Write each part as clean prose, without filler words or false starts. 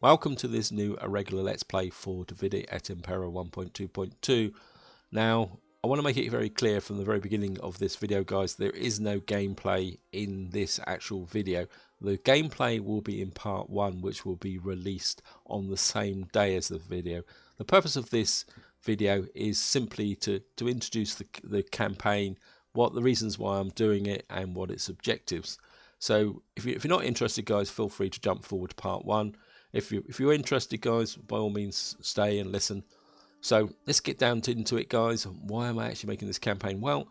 Welcome to this new irregular Let's Play for Et Impera 1.2.2. Now, I want to make it very clear from the very beginning of this video, guys, there is no gameplay in this actual video. The gameplay will be in part 1, which will be released on the same day as the video. The purpose of this video is simply to introduce the campaign, what the reasons why I'm doing it, and what its objectives. So if you're not interested, guys, feel free to jump forward to part 1. If you're interested, guys, by all means stay and listen. So let's get down into it, guys. Why am I actually making this campaign? Well,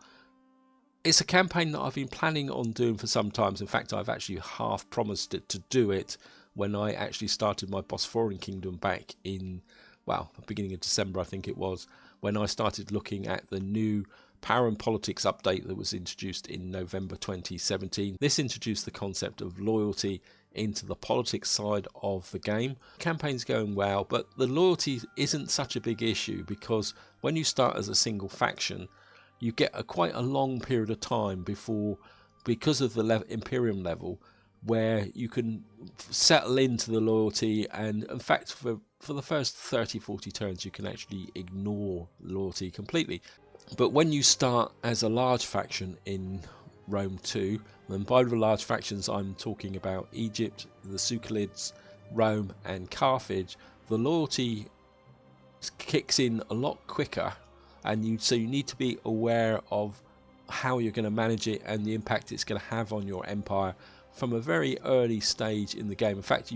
it's a campaign that I've been planning on doing for some time. In fact, I've actually half promised it to do it when I actually started my Bosphorian Kingdom back in, well, the beginning of December, I think it was, when I started looking at the new Power and Politics update that was introduced in November 2017. This introduced the concept of loyalty into the politics side of the game. The campaign's going well, but the loyalty isn't such a big issue because when you start as a single faction, you get quite a long period of time before, because of the Imperium level, where you can settle into the loyalty, and in fact for the first 30-40 turns you can actually ignore loyalty completely. But when you start as a large faction in Rome 2, and by the large factions I'm talking about Egypt, the Succalids, Rome and Carthage, the loyalty kicks in a lot quicker, and so you need to be aware of how you're going to manage it and the impact it's going to have on your empire from a very early stage in the game. In fact,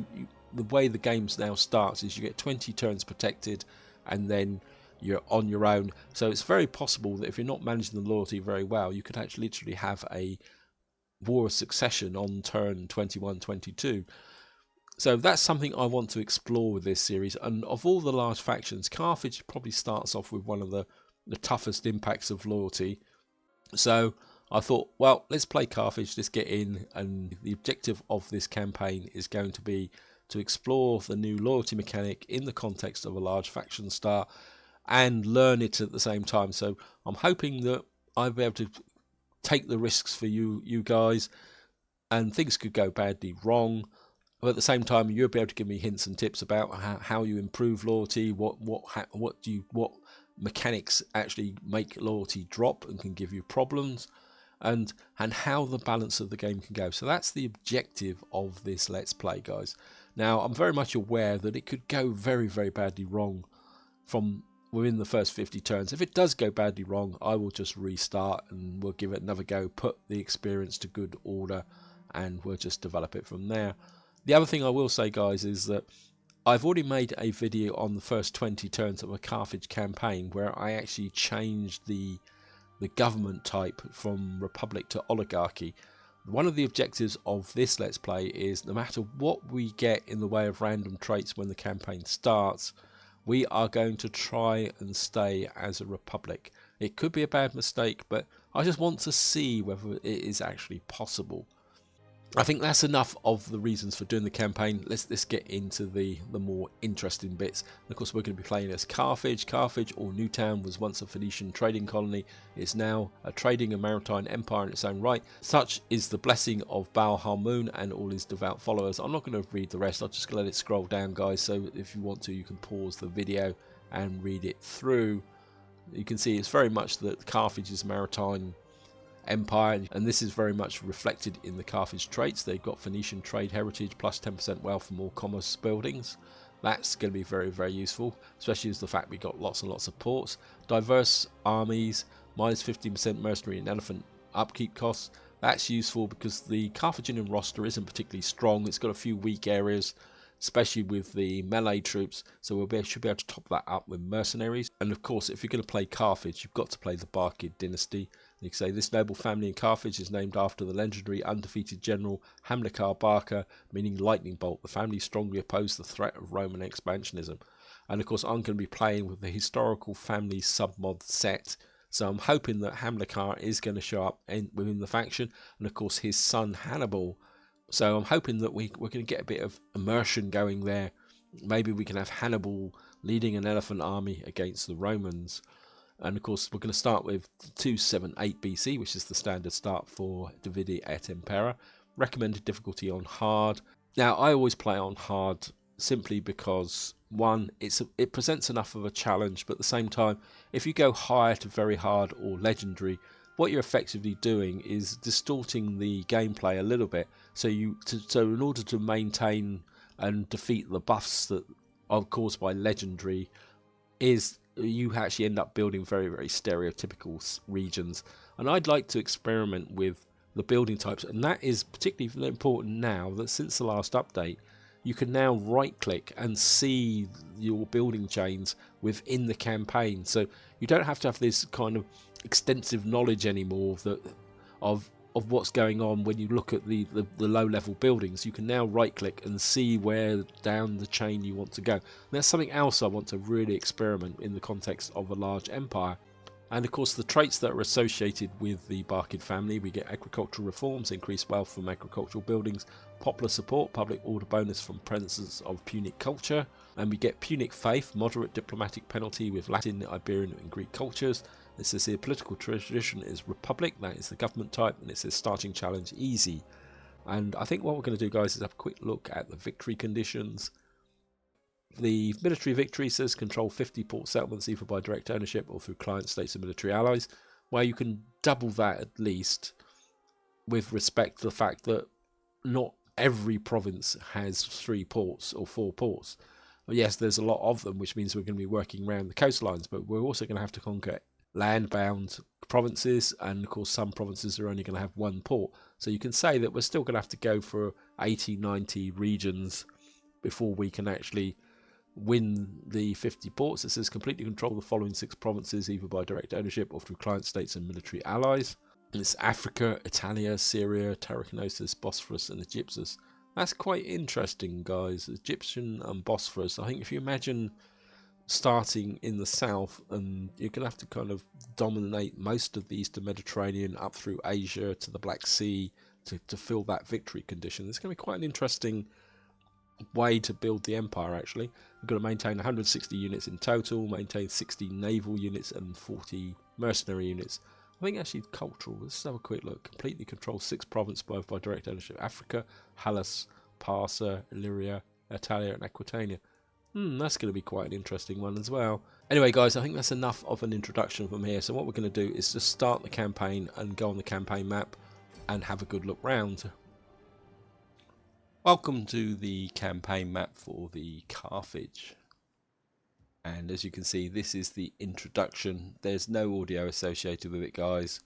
the way the game now starts is you get 20 turns protected and then you're on your own. So it's very possible that if you're not managing the loyalty very well, you could actually literally have a war of succession on turn 21, 22. So that's something I want to explore with this series. And of all the large factions, Carthage probably starts off with one of the toughest impacts of loyalty. So I thought, well, let's play Carthage, let's get in. And the objective of this campaign is going to be to explore the new loyalty mechanic in the context of a large faction start and learn it at the same time. So I'm hoping that I'll be able to take the risks for you guys, and things could go badly wrong, but at the same time you'll be able to give me hints and tips about how you improve loyalty, what mechanics actually make loyalty drop and can give you problems, and how the balance of the game can go. So that's the objective of this Let's Play, guys. Now I'm very much aware that it could go very, very badly wrong from within the first 50 turns. If it does go badly wrong, I will just restart and we'll give it another go, put the experience to good order, and we'll just develop it from there. The other thing I will say, guys, is that I've already made a video on the first 20 turns of a Carthage campaign where I actually changed the government type from republic to oligarchy. One of the objectives of this Let's Play is no matter what we get in the way of random traits when the campaign starts, we are going to try and stay as a republic. It could be a bad mistake, but I just want to see whether it is actually possible. I think that's enough of the reasons for doing the campaign. Let's get into the more interesting bits. And of course, we're going to be playing as Carthage. Carthage, or Newtown, was once a Phoenician trading colony. It's now a trading and maritime empire in its own right. Such is the blessing of Baal Harmoon and all his devout followers. I'm not going to read the rest. I'm just going to let it scroll down, guys. So if you want to, you can pause the video and read it through. You can see it's very much that Carthage's maritime empire, and this is very much reflected in the Carthage traits. They've got Phoenician trade heritage plus 10% wealth from all commerce buildings. That's going to be very, very useful, especially as the fact we got lots and lots of ports. Diverse armies, minus 15% mercenary and elephant upkeep costs. That's useful because the Carthaginian roster isn't particularly strong. It's got a few weak areas, especially with the melee troops, so should be able to top that up with mercenaries. And of course, if you're going to play Carthage, you've got to play the Barcid dynasty. You can say this noble family in Carthage is named after the legendary undefeated general Hamilcar Barca, meaning lightning bolt. The family strongly opposed the threat of Roman expansionism. And of course, I'm going to be playing with the historical family submod set, so I'm hoping that Hamilcar is going to show up within the faction, and of course his son Hannibal. So I'm hoping that we're going to get a bit of immersion going there. Maybe we can have Hannibal leading an elephant army against the Romans. And of course we're going to start with 278 BC, which is the standard start for Et Impera. Recommended difficulty on hard. Now I always play on hard simply because one, it presents enough of a challenge, but at the same time, if you go higher to very hard or legendary, what you're effectively doing is distorting the gameplay a little bit. So in order to maintain and defeat the buffs that are caused by legendary, is you actually end up building very, very stereotypical regions. And I'd like to experiment with the building types, and that is particularly important now that since the last update, you can now right click and see your building chains within the campaign. So you don't have to have this kind of extensive knowledge anymore of what's going on when you look at the low level buildings. You can now right click and see where down the chain you want to go. And that's something else I want to really experiment in the context of a large empire. And of course, the traits that are associated with the Barkid family, we get agricultural reforms, increased wealth from agricultural buildings, popular support, public order bonus from presence of Punic culture, and we get Punic faith, moderate diplomatic penalty with Latin, Iberian and Greek cultures. It says here political tradition is republic, that is the government type, and it says starting challenge easy. And I think what we're going to do, guys, is have a quick look at the victory conditions. The military victory says control 50 port settlements either by direct ownership or through client states and military allies, where you can double that at least, with respect to the fact that not every province has 3 ports or 4 ports. Yes, there's a lot of them, which means we're going to be working around the coastlines, but we're also going to have to conquer land-bound provinces, and of course some provinces are only going to have 1 port. So you can say that we're still going to have to go for 80-90 regions before we can actually win the 50 ports. It says completely control the following 6 provinces either by direct ownership or through client states and military allies. And it's Africa, Italia, Syria, Tarraconosis, Bosphorus and Egyptus. That's quite interesting, guys. Egyptian and Bosphorus. I think if you imagine starting in the south, and you're going to have to kind of dominate most of the Eastern Mediterranean up through Asia to the Black Sea to fill that victory condition. It's going to be quite an interesting way to build the empire. Actually, we've got to maintain 160 units in total, maintain 60 naval units and 40 mercenary units. I think actually cultural, let's have a quick look. Completely control 6 provinces both by direct ownership: Africa, Hellas, Parsa, Illyria, Italia and Aquitania. That's going to be quite an interesting one as well. Anyway, guys, I think that's enough of an introduction from here. So what we're going to do is just start the campaign and go on the campaign map and have a good look round. Welcome to the campaign map for the Carthage. And as you can see, this is the introduction. There's no audio associated with it, guys.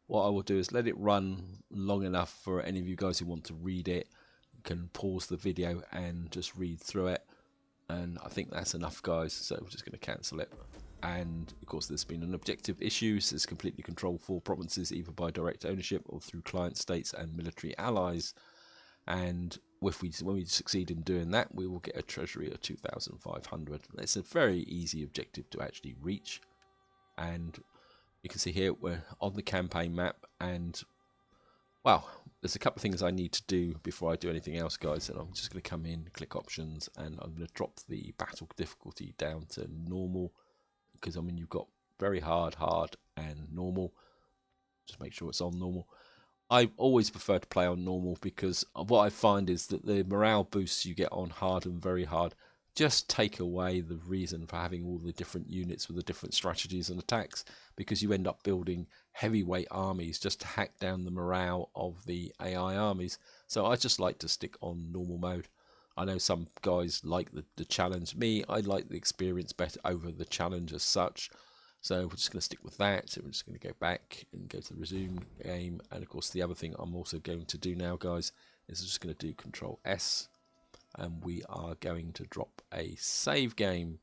What I will do is let it run long enough for any of you guys who want to read it. You can pause the video and just read through it. And I think that's enough, guys. So we're just going to cancel it. And of course, there's been an objective issue. So it's completely control 4 provinces either by direct ownership or through client states and military allies. And when we succeed in doing that, we will get a treasury of 2,500. It's a very easy objective to actually reach. And you can see here we're on the campaign map, and well, there's a couple of things I need to do before I do anything else, guys. And I'm just going to come in, click options, and I'm going to drop the battle difficulty down to normal, because I mean you've got very hard, and normal. Just make sure it's on normal. I always prefer to play on normal, because what I find is that the morale boosts you get on hard and very hard just take away the reason for having all the different units with the different strategies and attacks, because you end up building heavyweight armies just to hack down the morale of the AI armies. So I just like to stick on normal mode. I know some guys like the challenge. Me, I like the experience better over the challenge as such. So we're just going to stick with that. So we're just going to go back and go to the resume game. And of course, the other thing I'm also going to do now, guys, is I'm just going to do Control S. And we are going to drop a save game.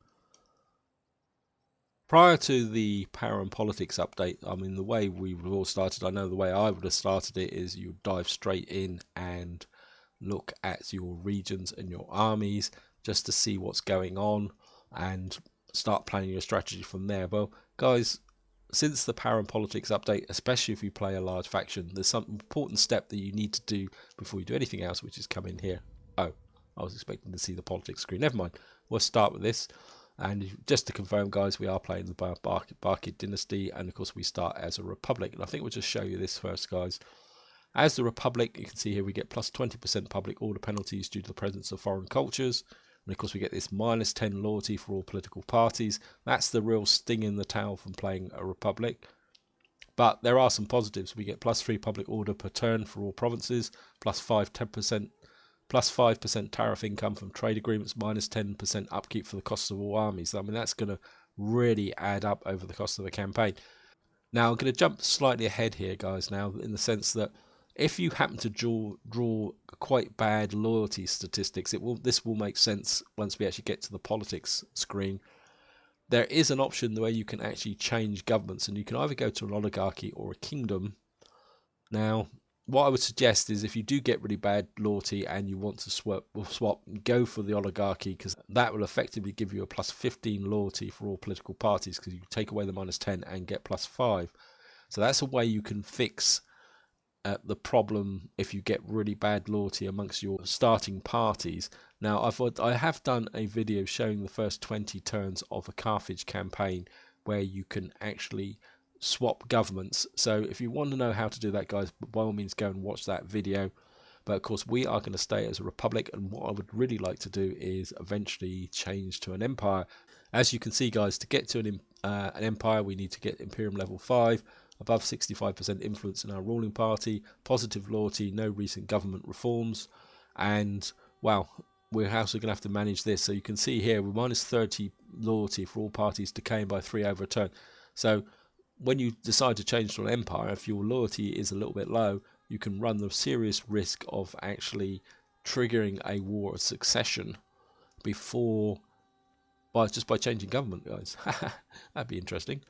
Prior to the Power and Politics update, I mean, the way we would have all started, I know the way I would have started it is you dive straight in and look at your regions and your armies just to see what's going on and start planning your strategy from there. Well, guys, since the Power and Politics update, especially if you play a large faction, there's some important step that you need to do before you do anything else, which is come in here. Oh, I was expecting to see the politics screen. Never mind. We'll start with this. And just to confirm, guys, we are playing the Barkid dynasty, and of course we start as a republic. And I think we'll just show you this first, guys. As the republic, you can see here we get plus 20% public order penalties due to the presence of foreign cultures. And of course we get this -10 loyalty for all political parties. That's the real sting in the tail from playing a republic. But there are some positives. We get +3 public order per turn for all provinces, +5% tariff income from trade agreements, -10% upkeep for the cost of all armies. I mean, that's going to really add up over the cost of the campaign. Now I'm going to jump slightly ahead here, guys, now, in the sense that if you happen to draw quite bad loyalty statistics, this will make sense once we actually get to the politics screen. There is an option where you can actually change governments, and you can either go to an oligarchy or a kingdom. Now, what I would suggest is if you do get really bad loyalty and you want to swap, go for the oligarchy, because that will effectively give you a +15 loyalty for all political parties, because you take away the -10 and get +5. So that's a way you can fix the problem if you get really bad loyalty amongst your starting parties. Now, I have done a video showing the first 20 turns of a Carthage campaign where you can actually swap governments. So if you want to know how to do that, guys, by all means go and watch that video. But of course we are going to stay as a republic, and what I would really like to do is eventually change to an empire. As you can see, guys, to get to an empire we need to get Imperium level 5, above 65% influence in our ruling party, positive loyalty, no recent government reforms, and well, we're also going to have to manage this. So you can see here we're -30 loyalty for all parties decaying by 3 over a turn. So when you decide to change to an empire, if your loyalty is a little bit low, you can run the serious risk of actually triggering a war of succession before, just by changing government, guys. That'd be interesting.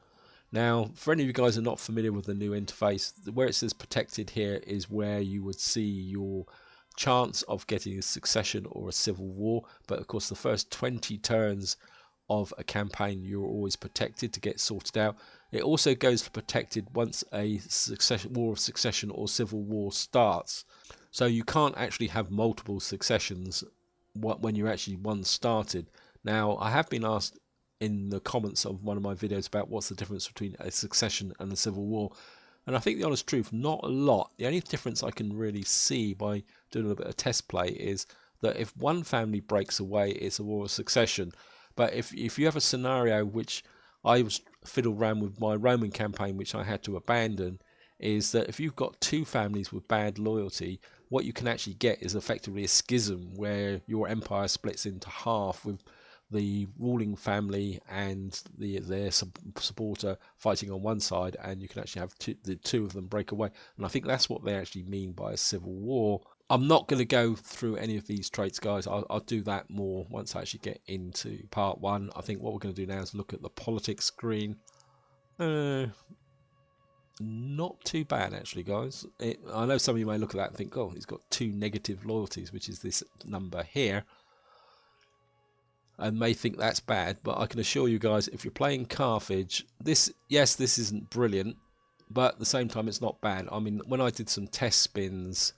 Now, for any of you guys who are not familiar with the new interface, where it says protected here is where you would see your chance of getting a succession or a civil war. But of course, the first 20 turns of a campaign, you're always protected to get sorted out. It also goes to protected once a war of succession or civil war starts. So you can't actually have multiple successions when you're actually one started. Now, I have been asked in the comments of one of my videos about what's the difference between a succession and a civil war, and I think the honest truth, not a lot. The only difference I can really see by doing a bit of test play is that if one family breaks away, it's a war of succession. But if you have a scenario, which I was fiddled around with my Roman campaign, which I had to abandon, is that if you've got two families with bad loyalty, what you can actually get is effectively a schism where your empire splits into half, with the ruling family and their supporter fighting on one side, and you can actually have the two of them break away. And I think that's what they actually mean by a civil war. I'm not going to go through any of these traits, guys. I'll do that more once I actually get into part 1. I think what we're going to do now is look at the politics screen. Not too bad, actually, guys. I know some of you may look at that and think, oh, he's got 2 negative loyalties, which is this number here, and may think that's bad. But I can assure you guys, if you're playing Carthage, this isn't brilliant, but at the same time it's not bad. I mean, when I did some test spins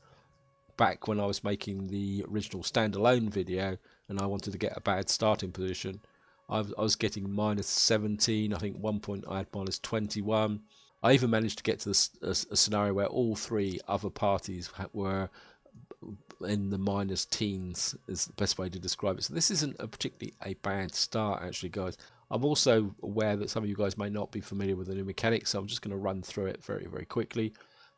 back when I was making the original standalone video and I wanted to get a bad starting position, I was getting -17. I think one point I had -21. I even managed to get to a scenario where all 3 other parties were in the -teens, is the best way to describe it. So this isn't particularly a bad start, actually, guys. I'm also aware that some of you guys may not be familiar with the new mechanics, so I'm just going to run through it very, very quickly.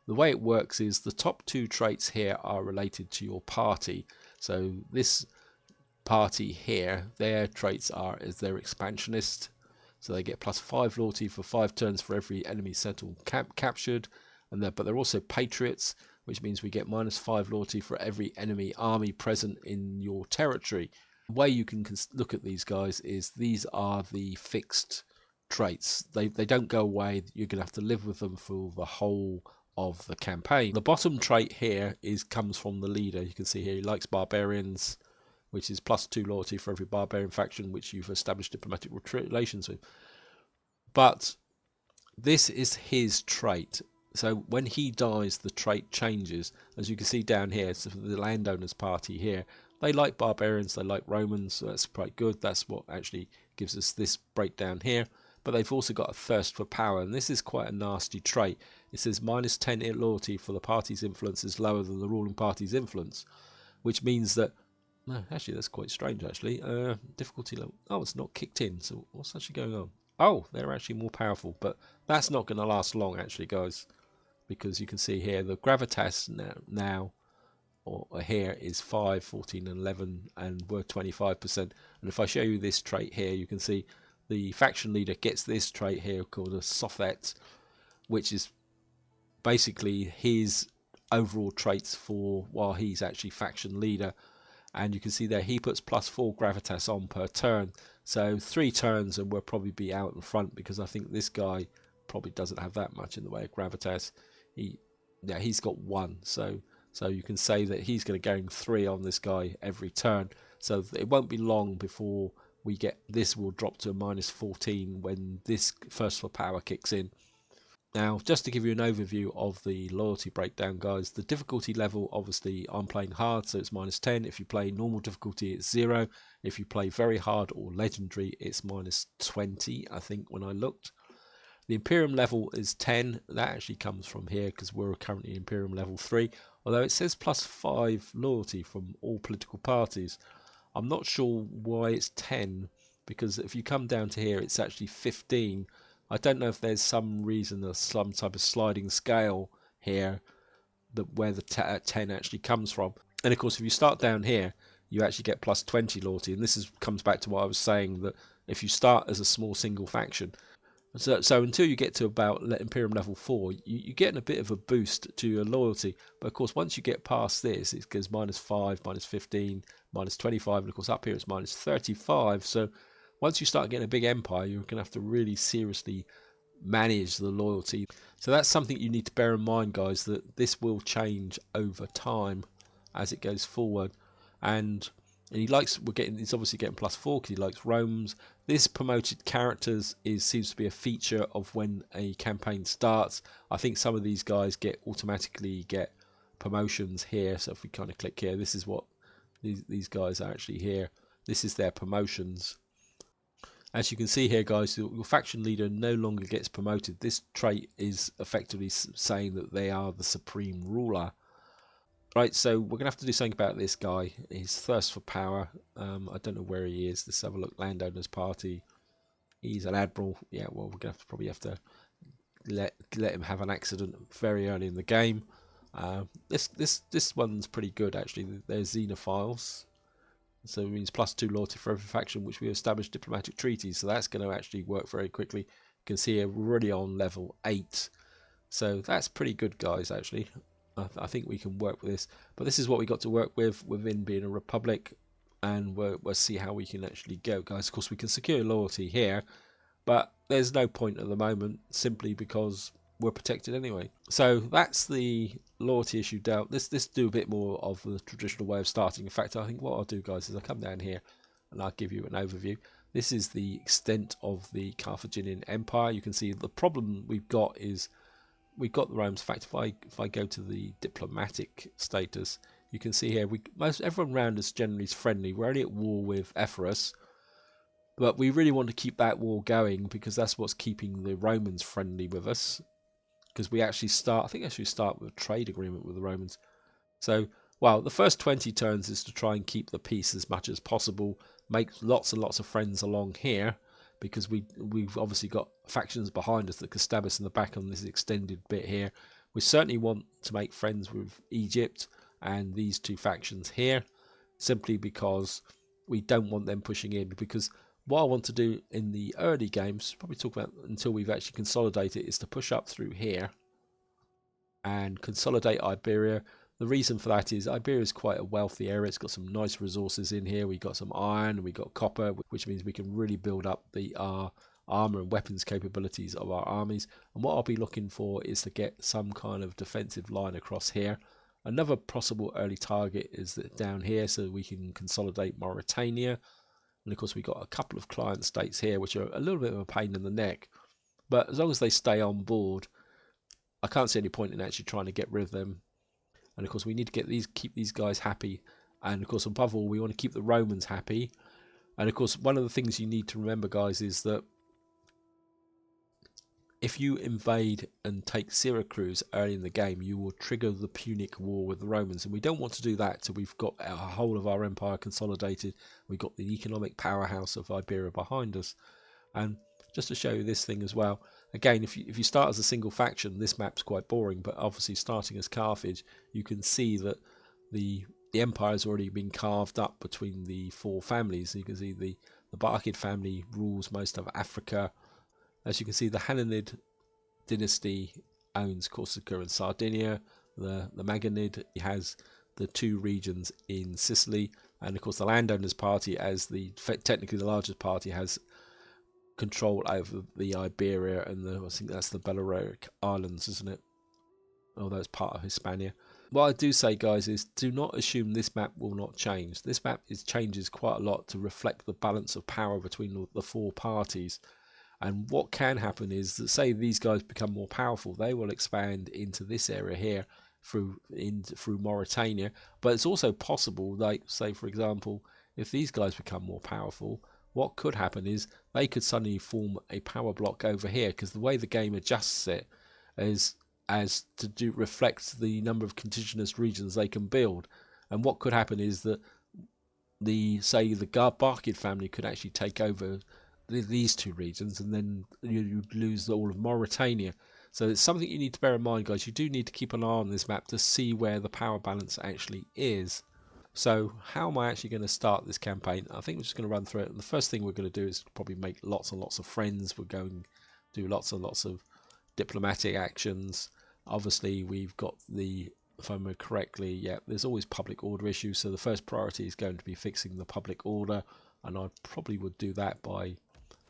The way it works is the top 2 traits here are related to your party. So this party here, their traits is they're expansionist, so they get +5 loyalty for 5 turns for every enemy settled captured, but they're also patriots, which means we get -5 loyalty for every enemy army present in your territory. The way you can look at these guys is these are the fixed traits. They don't go away. You're going to have to live with them for the whole of the campaign. The bottom trait here comes from the leader. You can see here he likes barbarians, which is +2 loyalty for every barbarian faction which you've established diplomatic relations with. But this is his trait. So when he dies, the trait changes. As you can see down here, so the landowners party here, they like barbarians, they like Romans, so that's quite good. That's what actually gives us this breakdown here. But they've also got a thirst for power, and this is quite a nasty trait. It says -10 loyalty for the party's influence is lower than the ruling party's influence, which means that No, actually, that's quite strange, actually. Difficulty level. Oh, it's not kicked in. So what's actually going on? Oh, they're actually more powerful. But that's not going to last long, actually, guys. Because you can see here, the gravitas now or here is 5, 14, and 11, and we're 25%. And if I show you this trait here, you can see the faction leader gets this trait here called a Sophet, which is basically his overall traits for while he's actually faction leader. And you can see there he puts +4 gravitas on per turn, so 3 turns and we'll probably be out in front, because I think this guy probably doesn't have that much in the way of gravitas. He's got 1, so you can say that he's going to gain 3 on this guy every turn, so it won't be long before we get this will drop to a -14 when this first for power kicks in. Now, just to give you an overview of the loyalty breakdown, guys, the difficulty level, obviously, I'm playing hard, so it's -10. If you play normal difficulty, it's 0. If you play very hard or legendary, it's -20, I think, when I looked. The Imperium level is 10. That actually comes from here, because we're currently Imperium level 3. Although it says +5 loyalty from all political parties. I'm not sure why it's 10, because if you come down to here, it's actually 15. I don't know if there's some reason or some type of sliding scale here that where the 10 actually comes from. And of course, if you start down here, you actually get +20 loyalty. And this comes back to what I was saying, that if you start as a small single faction, so until you get to about Imperium level 4, you're getting a bit of a boost to your loyalty. But of course, once you get past this, it goes -5, -15, -25, and of course up here it's -35. So once you start getting a big empire, you're going to have to really seriously manage the loyalty. So that's something you need to bear in mind, guys, that this will change over time as it goes forward. And he's obviously getting +4 because he likes Rome's. This promoted characters seems to be a feature of when a campaign starts. I think some of these guys automatically get promotions here. So if we kind of click here, this is what these guys are actually here. This is their promotions. As you can see here, guys, your faction leader no longer gets promoted. This trait is effectively saying that they are the supreme ruler. Right, so we're going to have to do something about this guy. His thirst for power. I don't know where he is. Let's have a look. Landowners Party. He's an admiral. Yeah, well, we're going to probably have to let him have an accident very early in the game. This one's pretty good, actually. There's Xenophiles. So it means +2 loyalty for every faction which we established diplomatic treaties. So that's going to actually work very quickly. You can see here we're already on level 8. So that's pretty good, guys, actually. I think we can work with this. But this is what we got to work with within being a republic. And we'll see how we can actually go, guys. Of course, we can secure loyalty here. But there's no point at the moment, simply because we're protected anyway. So that's the loyalty issue dealt. Let's do a bit more of the traditional way of starting. In fact, I think what I'll do, guys, is I'll come down here and I'll give you an overview. This is the extent of the Carthaginian Empire. You can see the problem we've got is we've got the Romans. In fact, if I go to the diplomatic status, you can see here everyone around us generally is friendly. We're only at war with Epirus, but we really want to keep that war going because that's what's keeping the Romans friendly with us. Because we actually start with a trade agreement with the Romans. So, well, the first 20 turns is to try and keep the peace as much as possible, make lots and lots of friends along here, because we've obviously got factions behind us that could stab us in the back on this extended bit here. We certainly want to make friends with Egypt and these two factions here, simply because we don't want them pushing in. Because what I want to do in the early games, probably talk about until we've actually consolidated, is to push up through here and consolidate Iberia. The reason for that is Iberia is quite a wealthy area. It's got some nice resources in here. We've got some iron, we've got copper, which means we can really build up the armor and weapons capabilities of our armies. And what I'll be looking for is to get some kind of defensive line across here. Another possible early target is that down here, so we can consolidate Mauritania. And of course, we've got a couple of client states here, which are a little bit of a pain in the neck. But as long as they stay on board, I can't see any point in actually trying to get rid of them. And of course, we need to keep these guys happy. And of course, above all, we want to keep the Romans happy. And of course, one of the things you need to remember, guys, is that if you invade and take Syracuse early in the game, you will trigger the Punic War with the Romans, and we don't want to do that till we've got a whole of our empire consolidated. We've got the economic powerhouse of Iberia behind us. And just to show you this thing as well, again, if you start as a single faction, this map's quite boring, but obviously starting as Carthage, you can see that the empire has already been carved up between the four families. You can see the Barkid family rules most of Africa. As you can see, the Hananid dynasty owns Corsica and Sardinia. The Maganid has the two regions in Sicily, and of course the landowners party, as technically the largest party, has control over the Iberia and I think that's the Balearic Islands, isn't it? Although it's part of Hispania. What I do say, guys, is do not assume this map will not change. This map changes quite a lot to reflect the balance of power between the four parties. And what can happen is that, say these guys become more powerful, they will expand into this area here through Mauritania. But it's also possible, like say for example, if these guys become more powerful, what could happen is they could suddenly form a power block over here, because the way the game adjusts it is as to reflect the number of contiguous regions they can build. And what could happen is that the Barkid family could actually take over these two regions, and then you'd lose all of Mauritania. So it's something you need to bear in mind, guys. You do need to keep an eye on this map to see where the power balance actually is. So how am I actually going to start this campaign? I think we're just going to run through it. And the first thing we're going to do is probably make lots and lots of friends. We're going to do lots and lots of diplomatic actions. Obviously, we've got if I remember correctly, yeah, there's always public order issues. So the first priority is going to be fixing the public order. And I probably would do that by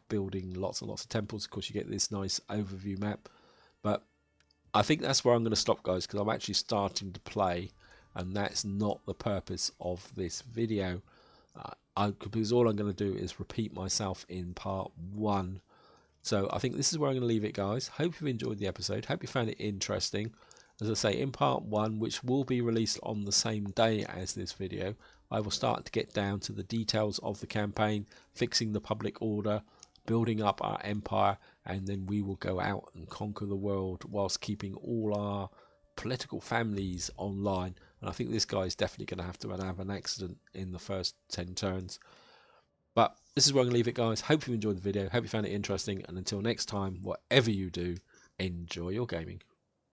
building lots and lots of temples. Of course, you get this nice overview map. But I think that's where I'm going to stop, guys, because I'm actually starting to play. And that's not the purpose of this video, because all I'm going to do is repeat myself in part 1. So I think this is where I'm going to leave it, guys. Hope you've enjoyed the episode. Hope you found it interesting. As I say, in part 1, which will be released on the same day as this video, I will start to get down to the details of the campaign, fixing the public order, building up our empire, and then we will go out and conquer the world whilst keeping all our political families online. And I think this guy is definitely going to have an accident in the first 10 turns. But this is where I'm going to leave it, guys. Hope you enjoyed the video. Hope you found it interesting. And until next time, whatever you do, enjoy your gaming.